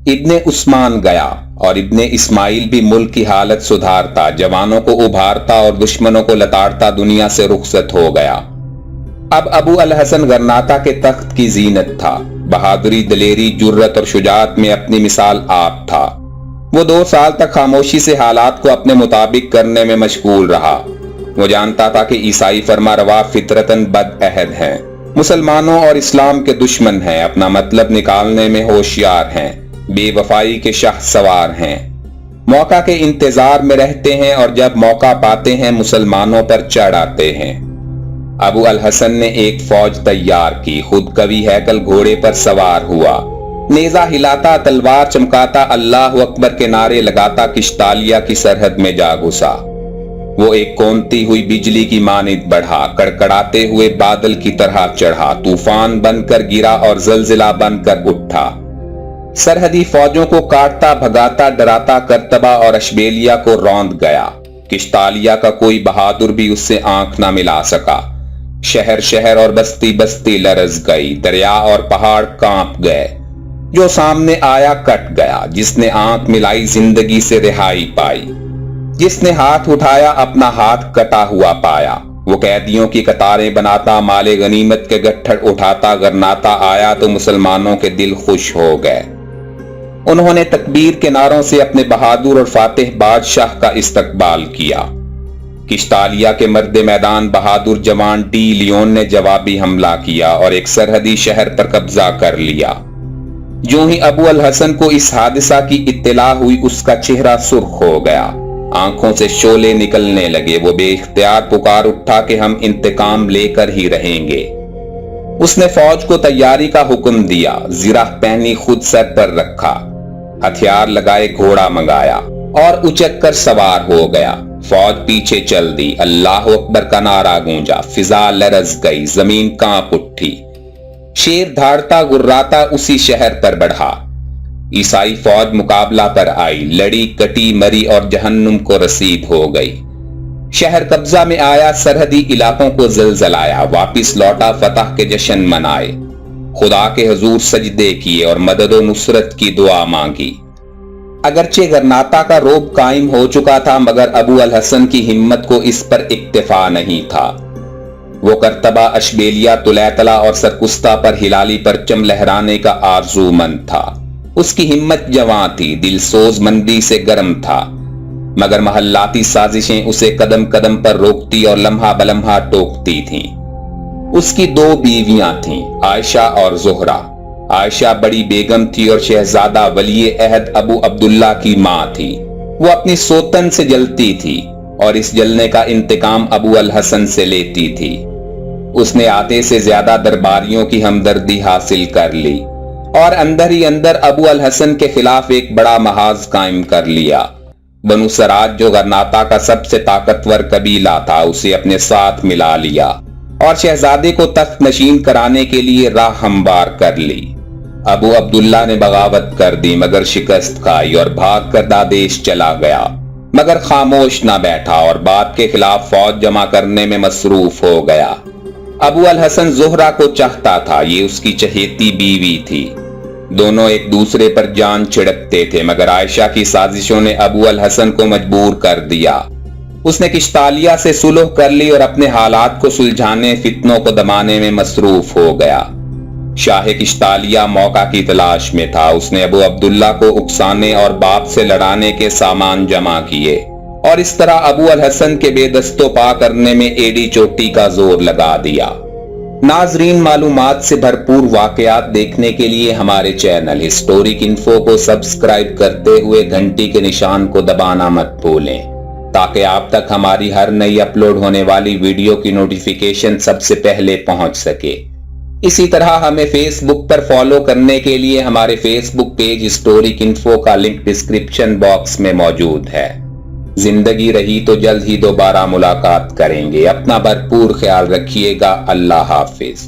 ابن عثمان گیا اور ابن اسماعیل بھی ملک کی حالت سدھارتا، جوانوں کو ابھارتا اور دشمنوں کو لتاڑتا دنیا سے رخصت ہو گیا۔ اب ابو الحسن غرناطہ کے تخت کی زینت تھا، بہادری، دلیری، جرت اور شجاعت میں اپنی مثال آپ تھا۔ وہ 2 سال تک خاموشی سے حالات کو اپنے مطابق کرنے میں مشغول رہا۔ وہ جانتا تھا کہ عیسائی فرما روا فطرتاً بد عہد ہیں، مسلمانوں اور اسلام کے دشمن ہیں، اپنا مطلب نکالنے میں ہوشیار ہیں، بے وفائی کے شاہ سوار ہیں، موقع کے انتظار میں رہتے ہیں اور جب موقع پاتے ہیں مسلمانوں پر چڑھ آتے ہیں۔ ابو الحسن نے ایک فوج تیار کی، خود کوی ہیکل گھوڑے پر سوار ہوا، نیزہ ہلاتا، تلوار چمکاتا، اللہ اکبر کے نعرے لگاتا کشتالیہ کی سرحد میں جا گھسا۔ وہ ایک کونتی ہوئی بجلی کی مانند بڑھا، کڑکڑاتے ہوئے بادل کی طرح چڑھا، طوفان بن کر گرا اور زلزلہ بن کر اٹھا۔ سرحدی فوجوں کو کاٹتا، بھگاتا، ڈراتا کرتبہ اور اشبیلیہ کو روند گیا۔ کشتالیہ کا کوئی بہادر بھی اس سے آنکھ نہ ملا سکا۔ شہر شہر اور بستی بستی لرز گئی، دریا اور پہاڑ کانپ گئے۔ جو سامنے آیا کٹ گیا، جس نے آنکھ ملائی زندگی سے رہائی پائی، جس نے ہاتھ اٹھایا اپنا ہاتھ کٹا ہوا پایا۔ وہ قیدیوں کی قطاریں بناتا، مال غنیمت کے گٹھڑ اٹھاتا غرناطہ آیا تو مسلمانوں کے دل خوش ہو گئے۔ انہوں نے تکبیر کے نعروں سے اپنے بہادر اور فاتح بادشاہ کا استقبال کیا۔ کشتالیہ کے مرد میدان بہادر جوان ڈی لیون نے جوابی حملہ کیا اور ایک سرحدی شہر پر قبضہ کر لیا۔ جو ہی ابو الحسن کو اس حادثہ کی اطلاع ہوئی، اس کا چہرہ سرخ ہو گیا، آنکھوں سے شعلے نکلنے لگے۔ وہ بے اختیار پکار اٹھا کہ ہم انتقام لے کر ہی رہیں گے۔ اس نے فوج کو تیاری کا حکم دیا، زرہ پہنی، خود سر پر رکھا، ہتھیار لگائے، گھوڑا منگایا اور اچک کر سوار ہو گیا۔ فوج پیچھے چل دی، اللہ اکبر کا نعرہ گونجا، فضا لرز گئی، زمین کانپ اٹھی۔ شیر دھاڑتا گراتا اسی شہر پر بڑھا۔ عیسائی فوج مقابلہ پر آئی، لڑی، کٹی، مری اور جہنم کو رسید ہو گئی۔ شہر قبضہ میں آیا، سرحدی علاقوں کو زلزلایا، واپس لوٹا، فتح کے جشن منائے، خدا کے حضور سجدے کیے اور مدد و نصرت کی دعا مانگی۔ اگرچہ غرناطہ کا رعب قائم ہو چکا تھا، مگر ابو الحسن کی ہمت کو اس پر اکتفا نہیں تھا۔ وہ کرتبہ، اشبیلیہ، طلیطلہ اور سرکستہ پر ہلالی پرچم لہرانے کا آرزو مند تھا۔ اس کی ہمت جواں تھی، دل سوز مندی سے گرم تھا، مگر محلاتی سازشیں اسے قدم قدم پر روکتی اور لمحہ بلمحہ ٹوکتی تھیں۔ اس کی 2 بیویاں تھیں، عائشہ اور زہرہ۔ عائشہ بڑی بیگم تھی اور شہزادہ ولی عہد ابو عبداللہ کی ماں تھی۔ وہ اپنی سوتن سے جلتی تھی اور اس جلنے کا انتقام ابو الحسن سے لیتی تھی۔ اس نے آتے سے زیادہ درباریوں کی ہمدردی حاصل کر لی اور اندر ہی اندر ابو الحسن کے خلاف ایک بڑا محاذ قائم کر لیا۔ بنو سراج، جو غرناطہ کا سب سے طاقتور قبیلہ تھا، اسے اپنے ساتھ ملا لیا اور شہزادے کو تخت نشین کرانے کے لیے راہ ہموار کر لی۔ ابو عبداللہ نے بغاوت کر دی، مگر شکست کھائی اور بھاگ کر دادیش چلا گیا، مگر خاموش نہ بیٹھا اور باپ کے خلاف فوج جمع کرنے میں مصروف ہو گیا۔ ابو الحسن زہرہ کو چاہتا تھا، یہ اس کی چہیتی بیوی تھی۔ دونوں ایک دوسرے پر جان چھڑکتے تھے، مگر عائشہ کی سازشوں نے ابو الحسن کو مجبور کر دیا۔ اس نے کشتالیہ سے صلح کر لی اور اپنے حالات کو سلجھانے، فتنوں کو دمانے میں مصروف ہو گیا۔ شاہ کشتالیہ موقع کی تلاش میں تھا۔ اس نے ابو عبداللہ کو اکسانے اور باپ سے لڑانے کے سامان جمع کیے اور اس طرح ابو الحسن کے بے دست و پا کرنے میں ایڑی چوٹی کا زور لگا دیا۔ ناظرین، معلومات سے بھرپور واقعات دیکھنے کے لیے ہمارے چینل ہسٹورک انفو کو سبسکرائب کرتے ہوئے گھنٹی کے نشان کو دبانا مت بھولیں، تاکہ آپ تک ہماری ہر نئی اپلوڈ ہونے والی ویڈیو کی نوٹیفیکیشن سب سے پہلے پہنچ سکے۔ اسی طرح ہمیں فیس بک پر فالو کرنے کے لیے ہمارے فیس بک پیج ہسٹورک انفو کا لنک ڈسکرپشن باکس میں موجود ہے۔ زندگی رہی تو جلد ہی دوبارہ ملاقات کریں گے۔ اپنا بھرپور خیال رکھیے گا۔ اللہ حافظ۔